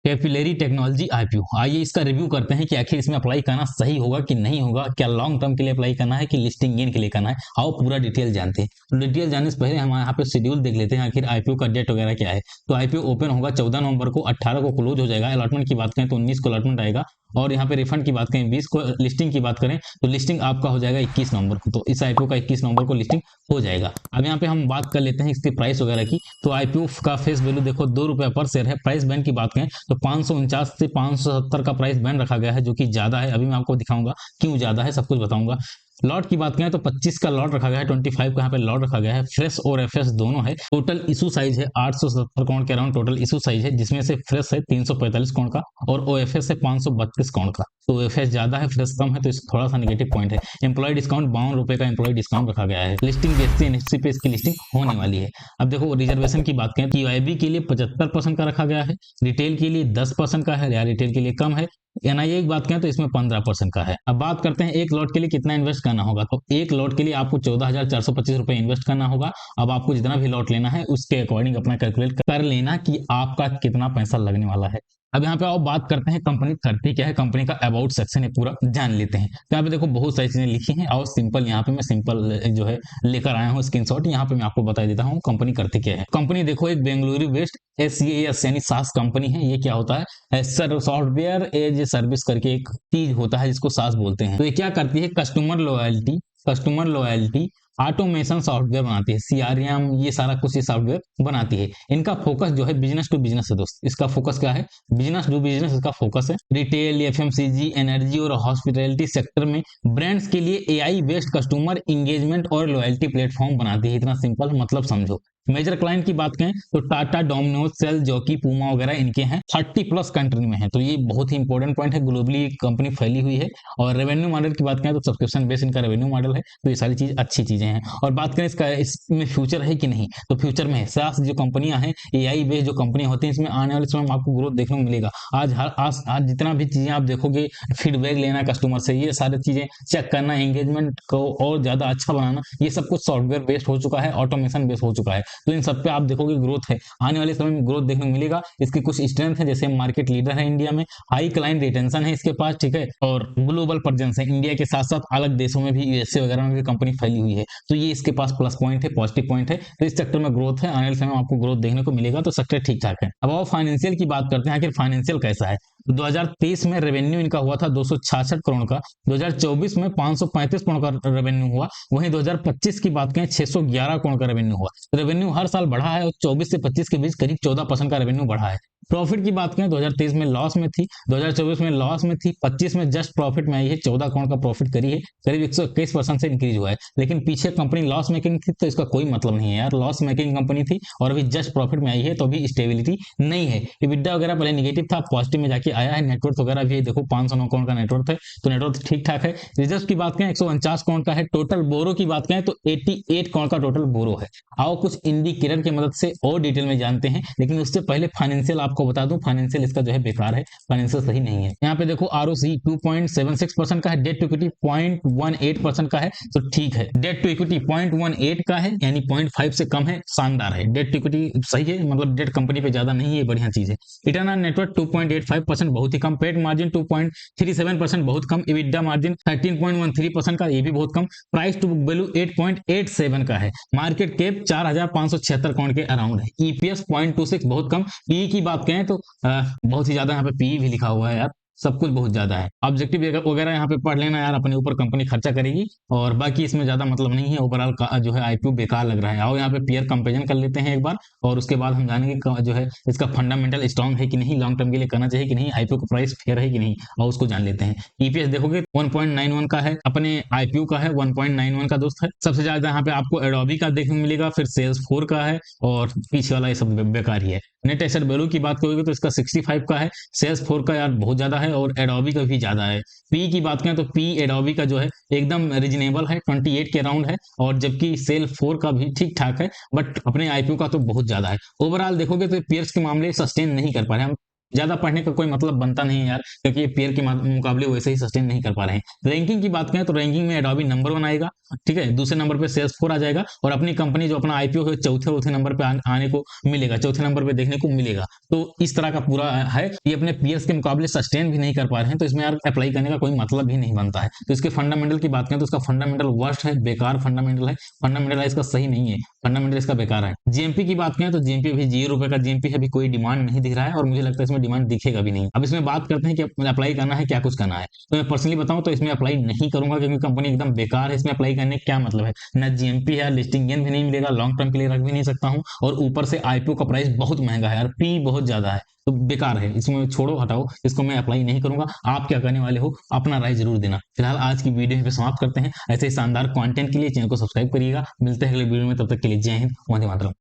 Capillary technology IPO. आइए इसका review करते हैं कि आखिर इसमें अप्लाई करना सही होगा कि नहीं होगा, क्या लॉन्ग टर्म के लिए अप्लाई करना है कि लिस्टिंग गेन के लिए करना है। आओ पूरा डिटेल जानते हैं। तो डिटेल जानने से पहले हम यहाँ पे शेड्यूल देख लेते हैं, आखिर आईपीओ का डेट वगैरह क्या है। तो आईपीओ ओपन होगा 14 नवंबर को, 18 को क्लोज हो जाएगा। अलॉटमेंट की बात करें तो 19 को अलॉटमेंट आएगा, और यहाँ पे रिफंड की बात करें 20 को। लिस्टिंग की बात करें तो लिस्टिंग आपका हो जाएगा 21 नवंबर को। तो इस आईपीओ का 21 नवंबर को लिस्टिंग हो जाएगा। अब यहाँ पे हम बात कर लेते हैं इसकी प्राइस वगैरह की। तो आईपीओ का फेस वैल्यू देखो 2 रुपए पर शेयर है। प्राइस बैंड की बात करें तो 549 से 570 का प्राइस बैंड रखा गया है, जो कि ज्यादा है। अभी मैं आपको दिखाऊंगा क्यों ज्यादा है, सब कुछ बताऊंगा। लॉट की बात करें तो 25 का लॉट रखा गया है, 25 का यहाँ पे लॉट रखा गया है। फ्रेश और एफएस दोनों है। टोटल इशू साइज है 870 करोड़ के अराउंड टोटल इशू साइज है, जिसमें से फ्रेश है 345 करोड़ का और ओएफएस है 532 करोड़ का। तो ओएफएस ज्यादा है, फ्रेश कम है, तो इसका थोड़ा सा नेगेटिव पॉइंट है। एम्प्लॉय डिस्काउंट 52 रुपए का एम्प्लॉय डिस्काउंट रखा गया है। लिस्टिंग BSE NSE पे इसकी लिस्टिंग होने वाली है। अब देखो रिजर्वेशन की बात करें, QIB के लिए 75% का रखा गया है, रिटेल के लिए 10% का है, या रिटेल के लिए कम है। NIA की बात करें तो इसमें 15% का है। अब बात करते हैं एक लॉट के लिए कितना इन्वेस्ट करना होगा। तो एक लॉट के लिए आपको 14,425 रुपए इन्वेस्ट करना होगा। अब आपको जितना भी लॉट लेना है उसके अकॉर्डिंग अपना कैलकुलेट कर लेना कि आपका कितना पैसा लगने वाला है। अब यहाँ पे आओ बात करते हैं कंपनी करती क्या है। कंपनी का अबाउट सेक्शन है, पूरा जान लेते हैं। तो यहाँ पे देखो बहुत सारी चीजें लिखी हैं, और सिंपल यहाँ पे मैं सिंपल जो है लेकर आया हूँ स्क्रीनशॉट। यहाँ पे मैं आपको बता देता हूँ कंपनी करती क्या है। कंपनी देखो एक बेंगलुरु बेस्ड SaaS यानी सास कंपनी है। ये क्या होता है, सॉफ्टवेयर एज सर्विस करके एक चीज होता है जिसको सास बोलते हैं। तो ये क्या करती है, कस्टमर लॉयल्टी ऑटोमेशन सॉफ्टवेयर बनाती है। CRM ये सारा कुछ ये सॉफ्टवेयर बनाती है। इनका फोकस जो है बिजनेस टू बिजनेस है दोस्त। इसका फोकस क्या है, बिजनेस टू बिजनेस इसका फोकस है। रिटेल, FMCG, एनर्जी और हॉस्पिटैलिटी सेक्टर में ब्रांड्स के लिए AI बेस्ड कस्टमर इंगेजमेंट और लॉयल्टी प्लेटफॉर्म बनाती है। इतना सिंपल मतलब समझो। मेजर क्लाइंट की बात करें तो टाटा, डोमिनोज, सेल, जॉकी, पूमा वगैरह इनके हैं। 30+ कंट्री में है, तो ये बहुत ही इंपॉर्टेंट पॉइंट है। ग्लोबली कंपनी फैली हुई है। और रेवेन्यू मॉडल की बात करें तो सब्सक्रिप्शन बेस इनका रेवेन्यू मॉडल है। तो ये सारी चीज अच्छी चीजें हैं। और बात करें इसमें फ्यूचर है कि नहीं, तो फ्यूचर में है। सास जो कंपनियां हैं, AI बेस्ड जो कंपनियां होती हैं, इसमें आने वाले समय में आपको ग्रोथ देखने को मिलेगा। आज जितना भी चीजें आप देखोगे, फीडबैक लेना कस्टमर से, ये सारी चीजें चेक करना, एंगेजमेंट को और ज्यादा अच्छा बनाना, ये सब कुछ सॉफ्टवेयर बेस्ड हो चुका है, ऑटोमेशन बेस्ड हो चुका है। तो इन सब पे आप देखोगे ग्रोथ है, आने वाले समय में ग्रोथ देखने को मिलेगा। इसकी कुछ स्ट्रेंथ है, जैसे मार्केट लीडर है इंडिया में, हाई क्लाइंट रिटेंशन है इसके पास, ठीक है, और ग्लोबल प्रेजेंस है। इंडिया के साथ साथ अलग देशों में भी, USA वगैरह में भी कंपनी फैली हुई है। तो ये इसके पास प्लस पॉइंट है, पॉजिटिव पॉइंट है। तो इस सेक्टर में ग्रोथ है, आने वाले समय में आपको ग्रोथ देखने को मिलेगा। तो सेक्टर ठीक ठाक है। अब फाइनेंशियल की बात करते हैं, आखिर फाइनेंशियल कैसा है। 2023 में रेवेन्यू इनका हुआ था 266 करोड़ का, 2024 में 535 करोड़ का रेवेन्यू हुआ। वहीं 2025 की बात करें 611 करोड़ का रेवेन्यू हुआ। रेवेन्यू हर साल बढ़ा है, और 24 से 25 के बीच करीब 14% का रेवेन्यू बढ़ा है। प्रॉफिट की बात करें 2023 में लॉस में थी, 2024 में लॉस में थी, 25 में जस्ट प्रॉफिट में आई है, 14 करोड़ का प्रॉफिट करी है, करीब 121% से इंक्रीज हुआ है। लेकिन पीछे कंपनी लॉस मेकिंग थी, तो इसका कोई मतलब नहीं है यार। लॉस मेकिंग कंपनी थी और अभी जस्ट प्रॉफिट में आई है, तो अभी स्टेबिलिटी नहीं है। EBITDA वगैरह पहले नेगेटिव था, पॉजिटिव में जाके आया है। नेटवर्थ वगैरह भी देखो 509 करोड़ का नेटवर्थ है, तो नेटवर्थ ठीक ठाक है। रिजर्व की बात करें 149 करोड़ का है। टोटल बोरो की बात करें तो 88 करोड़ का टोटल बोरो है। आओ कुछ इंडिकेटर की मदद से और डिटेल में जानते हैं, लेकिन उससे पहले फाइनेंशियल आपको बता दूं, फाइनेंशियल इसका जो है बेकार है, फाइनेंशियल सही नहीं है। यहाँ पे देखो ROC 2.76% का है, डेट टू इक्विटी 0.18% का है, तो ठीक है। डेट टू इक्विटी 0.18 का है, यानी 0.5 से कम है, शानदार है। डेट टू इक्विटी सही है, मतलब डेट कंपनी पे ज्यादा नहीं है, बढ़िया चीज है। रिटर्न ऑन नेटवर्थ 2.85% बहुत ही कम। पेड मार्जिन 2.37% बहुत कम। EBITDA मार्जिन 13.13% का, ये भी बहुत कम। प्राइस टू बुक वैल्यू 8.87 का है। मार्केट कैप 4,576 करोड़ के अराउंड है। EPS 0.26 बहुत कम। PE की बात करें तो बहुत ही ज्यादा, यहाँ पे PE भी लिखा हुआ है यार, सब कुछ बहुत ज्यादा है। ऑब्जेक्टिव वगैरह यहाँ पे पढ़ लेना यार, अपने ऊपर कंपनी खर्चा करेगी, और बाकी इसमें ज्यादा मतलब नहीं है। ओवरऑल जो है IPO बेकार लग रहा है। आओ यहाँ पे पीयर कंपेरिजन कर लेते हैं एक बार, और उसके बाद हम जानेंगे जो है इसका फंडामेंटल स्ट्रॉन्ग है कि नहीं, लॉन्ग टर्म के लिए करना चाहिए कि नहीं, IPO का प्राइस फेयर है कि नहीं, और उसको जान लेते हैं। EPS देखोगे 1.91 का है, अपने IPO का है 1.91 का दोस्त है। सबसे ज्यादा यहाँ पे आपको एडोबी का देखने को मिलेगा, फिर Salesforce का है, और पीछे वाला ये सब बेकार ही है। नेट एसेट वैल्यू की बात करोगे तो इसका 65 का है। Salesforce का यार बहुत ज्यादा है, और एडोबी का भी ज्यादा है। पी की बात करें तो पी एडोबी का जो है एकदम रीजनेबल है, 28 के अराउंड है, और जबकि Salesforce का भी ठीक ठाक है, बट अपने IPO का तो बहुत ज्यादा है। ओवरऑल देखोगे तो पीयर्स के मामले सस्टेन नहीं कर पा रहे हैं। ज्यादा पढ़ने का कोई मतलब बनता नहीं है यार, क्योंकि ये पेयर के मुकाबले वैसे ही सस्टेन नहीं कर पा रहे हैं। रैंकिंग की बात करें तो रैंकिंग में एडोबी नंबर 1 आएगा, ठीक है, दूसरे नंबर पे सेल्सफोर्स आ जाएगा, और अपनी कंपनी जो अपना आईपीओ है चौथे नंबर पे आने को मिलेगा, चौथे नंबर पे देखने को मिलेगा। तो इस तरह का पूरा है, ये अपने पीयर्स के मुकाबले सस्टेन भी नहीं कर पा रहे हैं, तो इसमें यार अप्लाई करने का कोई मतलब ही नहीं बनता है। तो इसके फंडामेंटल की बात करें तो इसका फंडामेंटल वर्स्ट है, बेकार फंडामेंटल है, फंडामेंटल इसका सही नहीं है, फंडामेंटल इसका बेकार है। जीएमपी की बात करें तो जीएमपी अभी ₹0 का जीएमपी है, अभी कोई डिमांड नहीं दिख रहा है, और मुझे लगता है इसमें डिमांड दिखेगा भी नहीं। अब इसमें बात करते हैं कि अप्लाई करना है, क्या कुछ करना है। तो मैं पर्सनली बताऊं तो इसमें अप्लाई नहीं करूंगा, क्योंकि कंपनी एकदम बेकार है, इसमें अप्लाई करने का क्या मतलब है। ना जीएमपी है, लिस्टिंग गेन भी नहीं मिलेगा, लॉन्ग टर्म के लिए रख भी नहीं सकता हूँ, और ऊपर से आईपीओ का प्राइस बहुत महंगा है यार, पी बहुत ज्यादा है, तो बेकार है, इसमें छोड़ो, हटाओ, इसको मैं अप्लाई नहीं करूंगा। आप क्या करने वाले हो, अपना राय जरूर देना। फिलहाल आज की वीडियो पे समाप्त करते हैं। ऐसे ही शानदार कंटेंट के लिए चैनल को सब्सक्राइब करिएगा। मिलते हैं अगले वीडियो में, तब तक के लिए जय हिंद, वंदे मातरम।